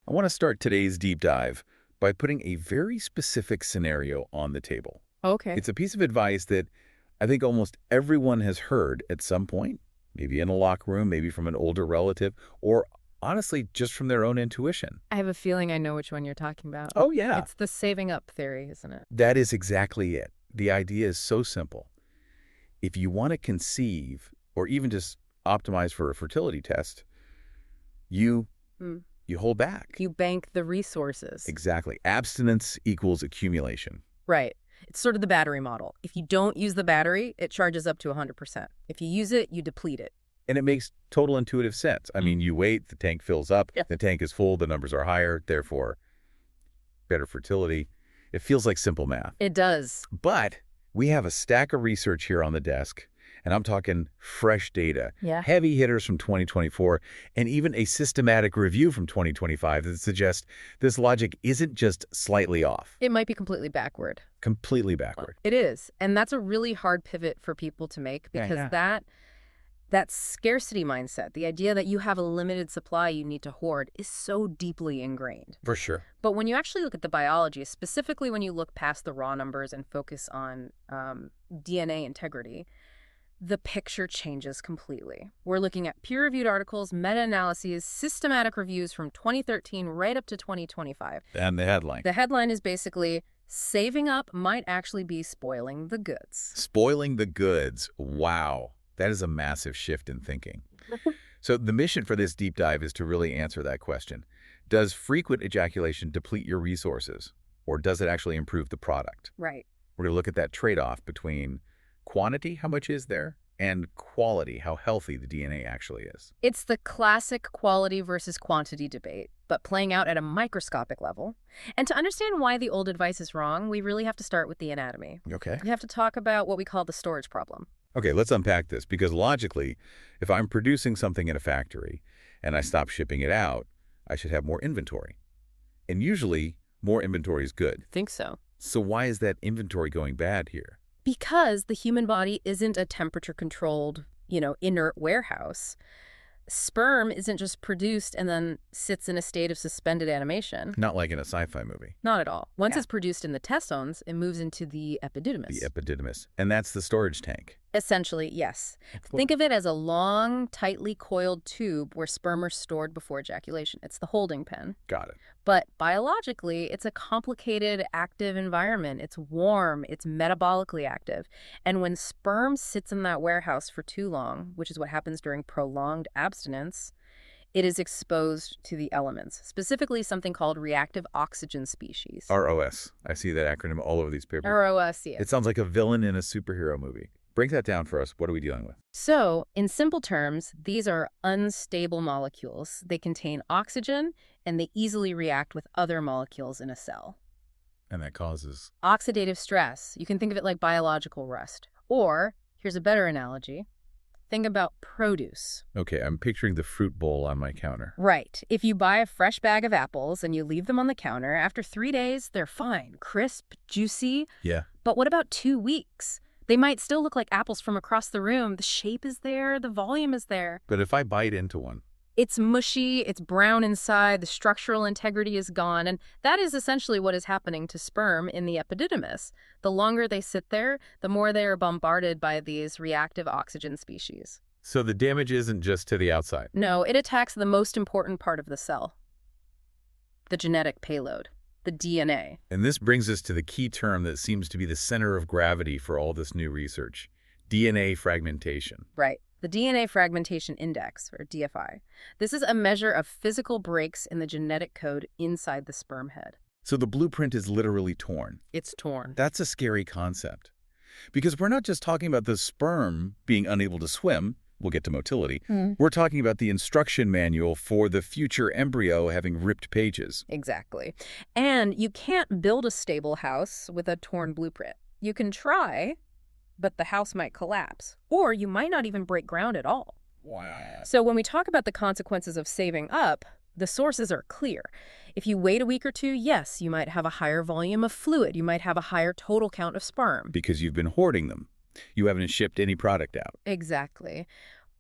I want to start today's deep dive by putting a very specific scenario on the table. Okay. It's a piece of advice that I think almost everyone has heard at some point, maybe in a locker room, maybe from an older relative, or honestly, just from their own intuition. I have a feeling I know which one you're talking about. Oh, yeah. It's the saving up theory, isn't it? That is exactly it. The idea is so simple. If you want to conceive or even just optimize for a fertility test, you hold back. You bank the resources. Exactly. Abstinence equals accumulation. Right. It's sort of the battery model. If you don't use the battery, it charges up to 100%. If you use it, you deplete it. And it makes total intuitive sense. I mean, you wait, the tank fills up, Yeah. the tank is full, the numbers are higher, therefore better fertility. It feels like simple math. It does. But we have a stack of research here on the desk, and I'm talking fresh data, Yeah. heavy hitters from 2024, and even a systematic review from 2025 that suggests this logic isn't just slightly off, It might be completely backward. completely backward. It is. And that's a really hard pivot for people to make because that scarcity mindset, the idea that you have a limited supply you need to hoard, is so deeply ingrained. For sure. But when you actually look at the biology, specifically when you look past the raw numbers and focus on DNA integrity, the picture changes completely. We're looking at peer-reviewed articles, meta-analyses, systematic reviews from 2013 right up to 2025. And the headline. The headline is basically, saving up might actually be spoiling the goods. Spoiling the goods. Wow. That is a massive shift in thinking. So the mission for this deep dive is to really answer that question. Does frequent ejaculation deplete your resources, or does it actually improve the product? Right. We're going to look at that trade-off between quantity, how much is there, and quality, how healthy the DNA actually is. It's the classic quality versus quantity debate, but playing out at a microscopic level. And to understand why the old advice is wrong, we really have to start with the anatomy. Okay. We have to talk about what we call the storage problem. Okay, let's unpack this, because logically, if I'm producing something in a factory and I stop shipping it out, I should have more inventory. And usually, more inventory is good. Think so. So why is that inventory going bad here? Because the human body isn't a temperature-controlled, inert warehouse. Sperm isn't just produced and then sits in a state of suspended animation. Not like in a sci-fi movie. Not at all. Once Yeah. it's produced in the tessones, it moves into the epididymis. The epididymis. And that's the storage tank. Essentially, yes. Think of it as a long, tightly coiled tube where sperm are stored before ejaculation. It's the holding pen. Got it. But biologically, it's a complicated, active environment. It's warm. It's metabolically active. And when sperm sits in that warehouse for too long, which is what happens during prolonged abstinence, it is exposed to the elements, specifically something called reactive oxygen species. ROS. I see that acronym all over these papers. ROS, yes. It sounds like a villain in a superhero movie. Break that down for us. What are we dealing with? So, in simple terms, these are unstable molecules. They contain oxygen, and they easily react with other molecules in a cell. And that causes... Oxidative stress. You can think of it like biological rust. Or, here's a better analogy. Think about produce. Okay, I'm picturing the fruit bowl on my counter. Right. If you buy a fresh bag of apples and you leave them on the counter, after 3 days, they're fine, crisp, juicy. Yeah. But what about 2 weeks? They might still look like apples from across the room. The shape is there, the volume is there. But if I bite into one... It's mushy, it's brown inside, the structural integrity is gone, and that is essentially what is happening to sperm in the epididymis. The longer they sit there, the more they are bombarded by these reactive oxygen species. So the damage isn't just to the outside. No, it attacks the most important part of the cell, the genetic payload. The DNA. And this brings us to the key term that seems to be the center of gravity for all this new research, DNA fragmentation. Right. The DNA Fragmentation Index, or DFI. This is a measure of physical breaks in the genetic code inside the sperm head. So the blueprint is literally torn. It's torn. That's a scary concept. Because we're not just talking about the sperm being unable to swim, we'll get to motility, we're talking about the instruction manual for the future embryo having ripped pages. Exactly. And you can't build a stable house with a torn blueprint. You can try, but the house might collapse. Or you might not even break ground at all. Wow. So when we talk about the consequences of saving up, the sources are clear. If you wait a week or two, yes, you might have a higher volume of fluid. You might have a higher total count of sperm. Because you've been hoarding them. You haven't shipped any product out. Exactly.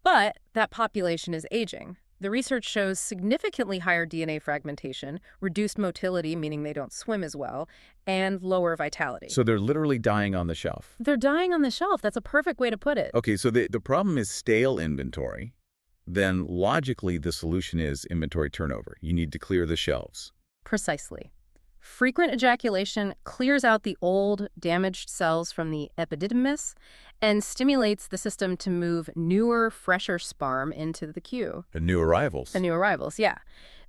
But that population is aging. The research shows significantly higher DNA fragmentation, reduced motility, meaning they don't swim as well, and lower vitality. So they're literally dying on the shelf. They're dying on the shelf. That's a perfect way to put it. Okay, so the problem is stale inventory. Then logically, the solution is inventory turnover. You need to clear the shelves. Precisely. Frequent ejaculation clears out the old, damaged cells from the epididymis and stimulates the system to move newer, fresher sperm into the queue. The new arrivals. The new arrivals, yeah.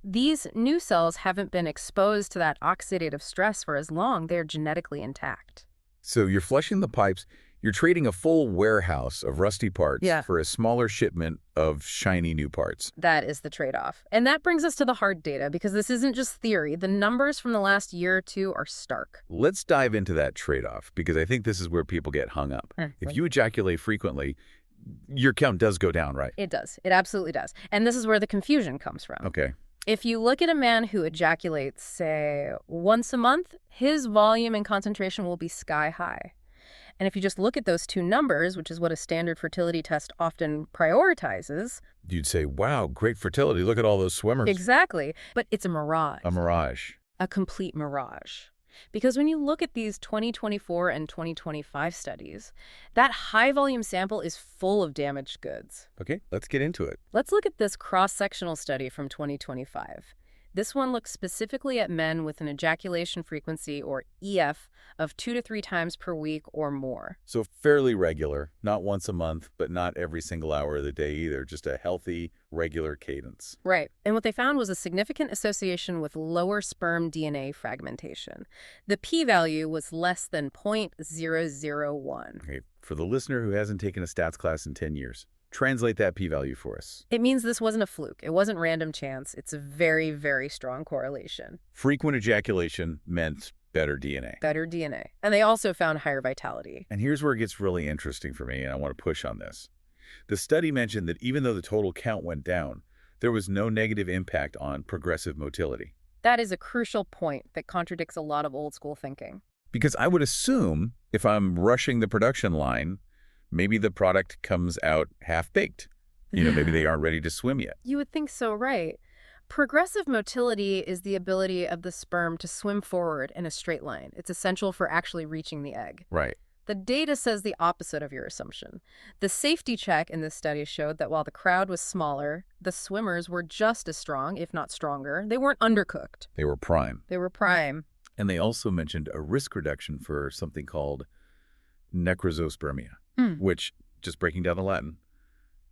These new cells haven't been exposed to that oxidative stress for as long. They're genetically intact. So you're flushing the pipes. You're trading a full warehouse of rusty parts for a smaller shipment of shiny new parts. That is the trade-off. And that brings us to the hard data, because this isn't just theory. The numbers from the last year or two are stark. Let's dive into that trade-off, because I think this is where people get hung up. If you ejaculate frequently, your count does go down, right? It does. It absolutely does. And this is where the confusion comes from. Okay. If you look at a man who ejaculates, say, once a month, his volume and concentration will be sky high. And if you just look at those two numbers, which is what a standard fertility test often prioritizes... You'd say, wow, great fertility. Look at all those swimmers. Exactly. But it's a mirage. A mirage. A complete mirage. Because when you look at these 2024 and 2025 studies, that high-volume sample is full of damaged goods. Okay, let's get into it. Let's look at this cross-sectional study from 2025. This one looks specifically at men with an ejaculation frequency, or EF, of 2 to 3 times per week or more. So fairly regular, not once a month, but not every single hour of the day either, just a healthy, regular cadence. Right. And what they found was a significant association with lower sperm DNA fragmentation. The p-value was less than 0.001. Okay, for the listener who hasn't taken a stats class in 10 years, translate that p-value for us. It means this wasn't a fluke. It wasn't random chance. It's a very, very strong correlation. Frequent ejaculation meant better DNA. Better DNA. And they also found higher vitality. And here's where it gets really interesting for me, and I want to push on this. The study mentioned that even though the total count went down, there was no negative impact on progressive motility. That is a crucial point that contradicts a lot of old-school thinking. Because I would assume if I'm rushing the production line, maybe the product comes out half-baked. Maybe they aren't ready to swim yet. You would think so, right? Progressive motility is the ability of the sperm to swim forward in a straight line. It's essential for actually reaching the egg. Right. The data says the opposite of your assumption. The safety check in this study showed that while the crowd was smaller, the swimmers were just as strong, if not stronger. They weren't undercooked. They were prime. They were prime. And they also mentioned a risk reduction for something called necrosospermia, which, just breaking down the Latin,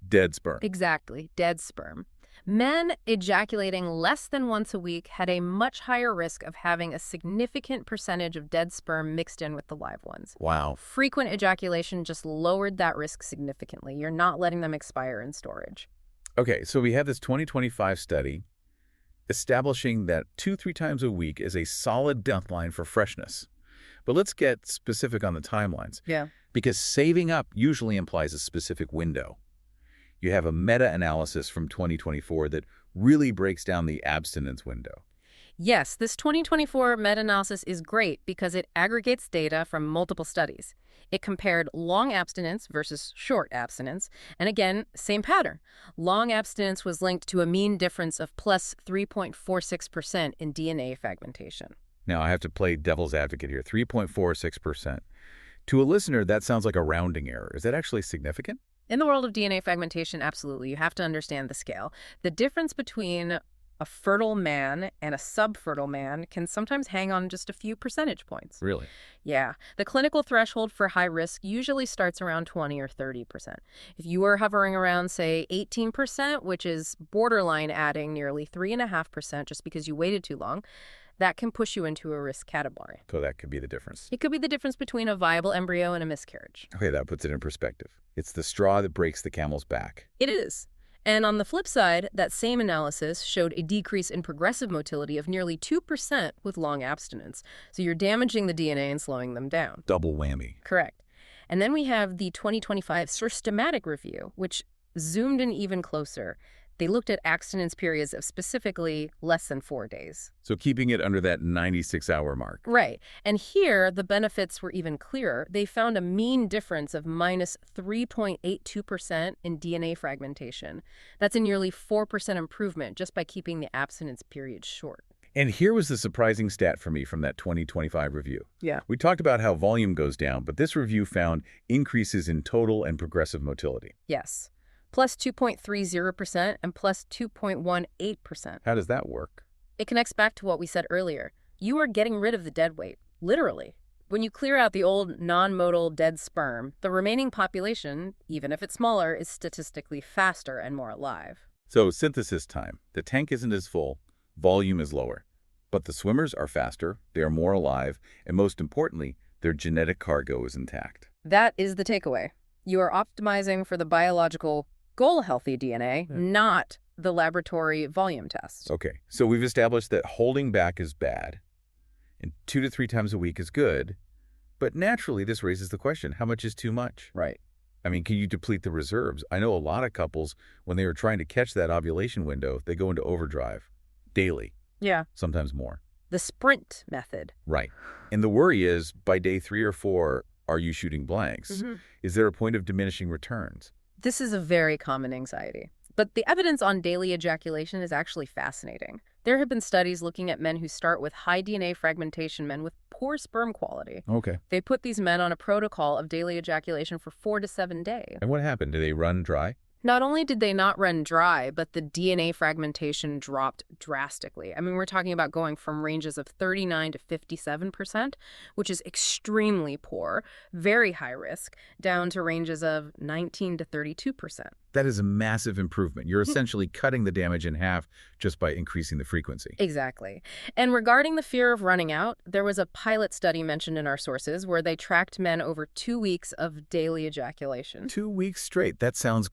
dead sperm. Exactly, dead sperm. Men ejaculating less than once a week had a much higher risk of having a significant percentage of dead sperm mixed in with the live ones. Wow. Frequent ejaculation just lowered that risk significantly. You're not letting them expire in storage. Okay, so we have this 2025 study establishing that 2-3 times a week is a solid deadline for freshness. But let's get specific on the timelines. Yeah. Because saving up usually implies a specific window. You have a meta-analysis from 2024 that really breaks down the abstinence window. Yes, this 2024 meta-analysis is great because it aggregates data from multiple studies. It compared long abstinence versus short abstinence. And again, same pattern. Long abstinence was linked to a mean difference of plus 3.46% in DNA fragmentation. Now, I have to play devil's advocate here. 3.46%. To a listener, that sounds like a rounding error. Is that actually significant? In the world of DNA fragmentation, absolutely. You have to understand the scale. The difference between a fertile man and a subfertile man can sometimes hang on just a few percentage points. Really? Yeah. The clinical threshold for high risk usually starts around 20 or 30%. If you are hovering around, say, 18%, which is borderline adding nearly 3.5% just because you waited too long, that can push you into a risk category. So that could be the difference. It could be the difference between a viable embryo and a miscarriage. Okay, that puts it in perspective. It's the straw that breaks the camel's back. It is. And on the flip side, that same analysis showed a decrease in progressive motility of nearly 2% with long abstinence. So you're damaging the DNA and slowing them down. Double whammy. Correct. And then we have the 2025 systematic review, which zoomed in even closer. They looked at abstinence periods of specifically less than 4 days. So keeping it under that 96-hour mark. Right. And here, the benefits were even clearer. They found a mean difference of minus 3.82% in DNA fragmentation. That's a nearly 4% improvement just by keeping the abstinence period short. And here was the surprising stat for me from that 2025 review. Yeah. We talked about how volume goes down, but this review found increases in total and progressive motility. Yes. Plus 2.30% and plus 2.18%. How does that work? It connects back to what we said earlier. You are getting rid of the dead weight, literally. When you clear out the old non-motile dead sperm, the remaining population, even if it's smaller, is statistically faster and more alive. So synthesis time. The tank isn't as full, volume is lower. But the swimmers are faster, they are more alive, and most importantly, their genetic cargo is intact. That is the takeaway. You are optimizing for the biological goal-healthy DNA, not the laboratory volume test. Okay, so we've established that holding back is bad, and 2 to 3 times a week is good, but naturally this raises the question, how much is too much? Right. I mean, can you deplete the reserves? I know a lot of couples, when they are trying to catch that ovulation window, they go into overdrive daily. Yeah. Sometimes more. The sprint method. Right. And the worry is, by day 3 or 4, are you shooting blanks? Is there a point of diminishing returns? This is a very common anxiety. But the evidence on daily ejaculation is actually fascinating. There have been studies looking at men who start with high DNA fragmentation, men with poor sperm quality. Okay. They put these men on a protocol of daily ejaculation for 4 to 7 days. And what happened? Did they run dry? Not only did they not run dry, but the DNA fragmentation dropped drastically. I mean, we're talking about going from ranges of 39 to 57%, which is extremely poor, very high risk, down to ranges of 19 to 32%. That is a massive improvement. You're essentially cutting the damage in half just by increasing the frequency. Exactly. And regarding the fear of running out, there was a pilot study mentioned in our sources where they tracked men over 2 weeks of daily ejaculation. 2 weeks straight. That sounds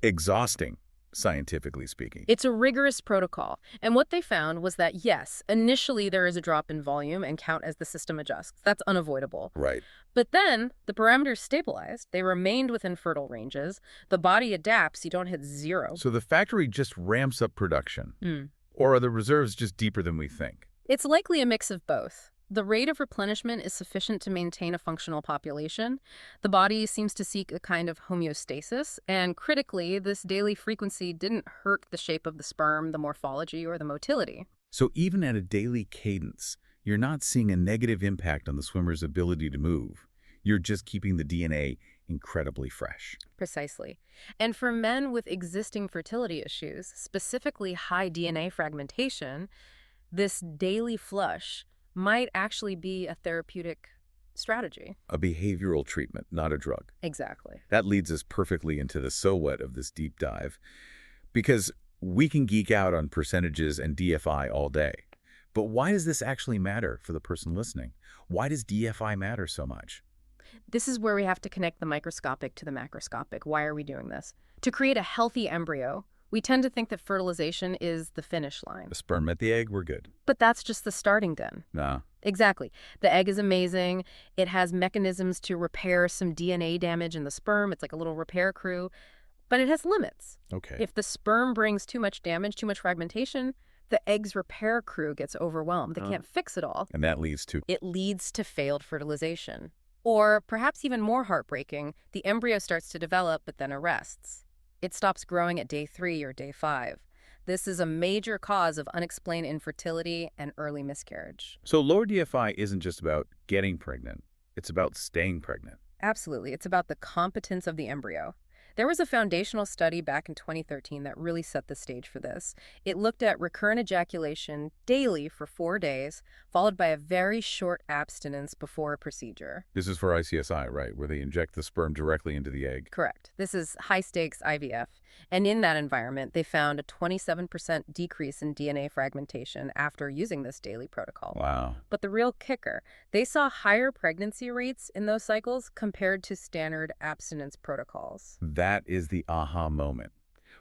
exhausting, scientifically speaking. It's a rigorous protocol. And what they found was that, yes, initially there is a drop in volume and count as the system adjusts. That's unavoidable. Right. But then the parameters stabilized. They remained within fertile ranges. The body adapts. You don't hit zero. So the factory just ramps up production. Or are the reserves just deeper than we think? It's likely a mix of both. The rate of replenishment is sufficient to maintain a functional population. The body seems to seek a kind of homeostasis, and critically, this daily frequency didn't hurt the shape of the sperm, the morphology, or the motility. So even at a daily cadence, you're not seeing a negative impact on the swimmer's ability to move. You're just keeping the DNA incredibly fresh. Precisely. And for men with existing fertility issues, specifically high DNA fragmentation, this daily flush might actually be a therapeutic strategy. A behavioral treatment, not a drug. Exactly. That leads us perfectly into the so what of this deep dive, because we can geek out on percentages and DFI all day. But why does this actually matter for the person listening? Why does DFI matter so much? This is where we have to connect the microscopic to the macroscopic. Why are we doing this? To create a healthy embryo, we tend to think that fertilization is the finish line. The sperm met the egg, we're good. But that's just the starting gun. Nah. Exactly. The egg is amazing. It has mechanisms to repair some DNA damage in the sperm. It's like a little repair crew. But it has limits. Okay. If the sperm brings too much damage, too much fragmentation, the egg's repair crew gets overwhelmed. They can't fix it all. And that leads to? It leads to failed fertilization. Or perhaps even more heartbreaking, the embryo starts to develop but then arrests. It stops growing at day 3 or day 5. This is a major cause of unexplained infertility and early miscarriage. So lower DFI isn't just about getting pregnant. It's about staying pregnant. Absolutely. It's about the competence of the embryo. There was a foundational study back in 2013 that really set the stage for this. It looked at recurrent ejaculation daily for 4 days, followed by a very short abstinence before a procedure. This is for ICSI, right, where they inject the sperm directly into the egg? Correct. This is high-stakes IVF. And in that environment, they found a 27% decrease in DNA fragmentation after using this daily protocol. Wow. But the real kicker, they saw higher pregnancy rates in those cycles compared to standard abstinence protocols. That is the aha moment.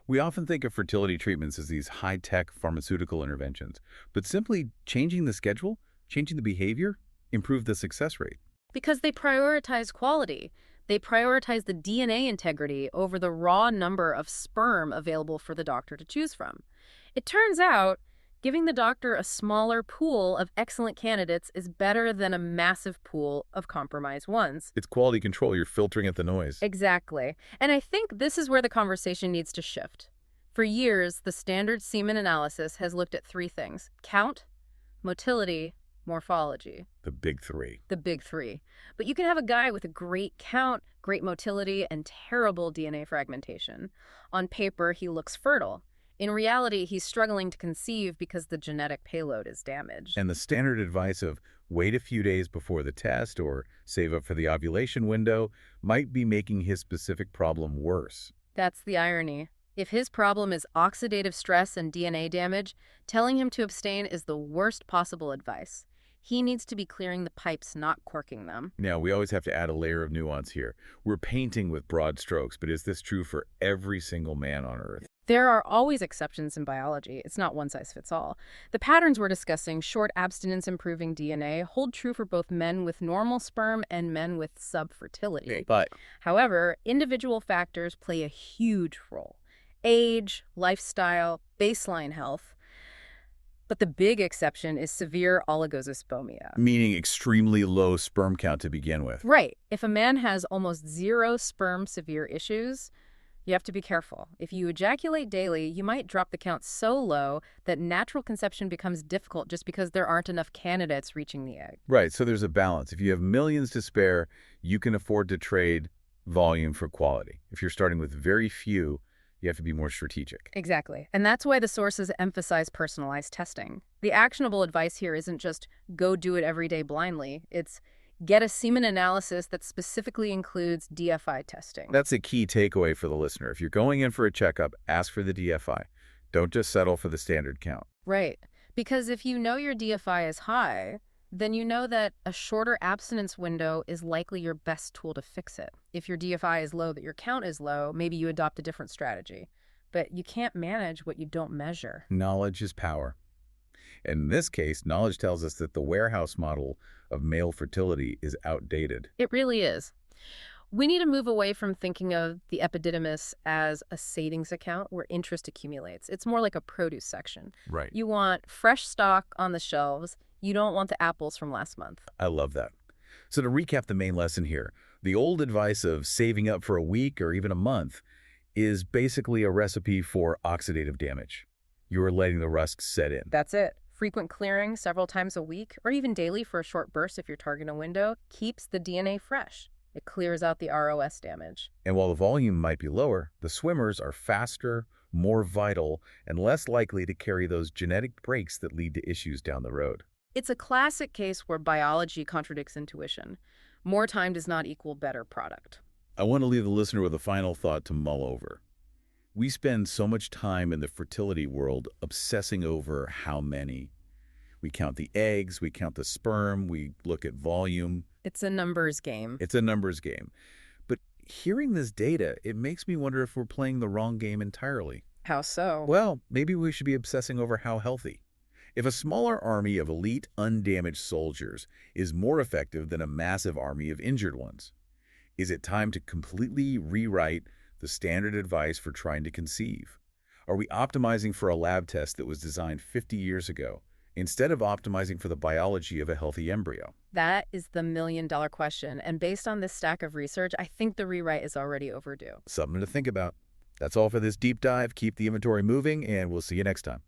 We often think of fertility treatments as these high-tech pharmaceutical interventions, but simply changing the schedule, changing the behavior, improved the success rate. Because they prioritize quality. They prioritize the DNA integrity over the raw number of sperm available for the doctor to choose from. It turns out, giving the doctor a smaller pool of excellent candidates is better than a massive pool of compromised ones. It's quality control. You're filtering at the noise. Exactly. And I think this is where the conversation needs to shift. For years, the standard semen analysis has looked at three things: count, motility, morphology. The big three. The big three. But you can have a guy with a great count, great motility, and terrible DNA fragmentation. On paper, he looks fertile. In reality, he's struggling to conceive because the genetic payload is damaged. And the standard advice of wait a few days before the test or save up for the ovulation window might be making his specific problem worse. That's the irony. If his problem is oxidative stress and DNA damage, telling him to abstain is the worst possible advice. He needs to be clearing the pipes, not corking them. Now, we always have to add a layer of nuance here. We're painting with broad strokes, but is this true for every single man on Earth? There are always exceptions in biology. It's not one size fits all. The patterns we're discussing, short abstinence-improving DNA, hold true for both men with normal sperm and men with subfertility. But however, individual factors play a huge role. Age, lifestyle, baseline health. But the big exception is severe oligospermia. meaning extremely low sperm count to begin with. Right. If a man has almost zero sperm severe issues, you have to be careful. If you ejaculate daily, you might drop the count so low that natural conception becomes difficult just because there aren't enough candidates reaching the egg. Right, so there's a balance. If you have millions to spare, you can afford to trade volume for quality. If you're starting with very few, you have to be more strategic. Exactly. And that's why the sources emphasize personalized testing. The actionable advice here isn't just go do it every day blindly. It's get a semen analysis that specifically includes DFI testing. That's a key takeaway for the listener. If you're going in for a checkup, ask for the DFI. Don't just settle for the standard count. Right. Because if you know your DFI is high, then you know that a shorter abstinence window is likely your best tool to fix it. If your DFI is low, that your count is low, maybe you adopt a different strategy. But you can't manage what you don't measure. Knowledge is power. And in this case, knowledge tells us that the warehouse model of male fertility is outdated. It really is. We need to move away from thinking of the epididymis as a savings account where interest accumulates. It's more like a produce section. Right. You want fresh stock on the shelves. You don't want the apples from last month. I love that. So to recap the main lesson here, the old advice of saving up for a week or even a month is basically a recipe for oxidative damage. You are letting the rust set in. That's it. Frequent clearing several times a week, or even daily for a short burst if you're targeting a window, keeps the DNA fresh. It clears out the ROS damage. And while the volume might be lower, the swimmers are faster, more vital, and less likely to carry those genetic breaks that lead to issues down the road. It's a classic case where biology contradicts intuition. More time does not equal better product. I want to leave the listener with a final thought to mull over. We spend so much time in the fertility world obsessing over how many. We count the eggs, we count the sperm, we look at volume. It's a numbers game. It's a numbers game. But hearing this data, it makes me wonder if we're playing the wrong game entirely. How so? Well, maybe we should be obsessing over how healthy. If a smaller army of elite, undamaged soldiers is more effective than a massive army of injured ones, is it time to completely rewrite the standard advice for trying to conceive? Are we optimizing for a lab test that was designed 50 years ago, instead of optimizing for the biology of a healthy embryo? That is the million-dollar question. And based on this stack of research, I think the rewrite is already overdue. Something to think about. That's all for this deep dive. Keep the inventory moving, and we'll see you next time.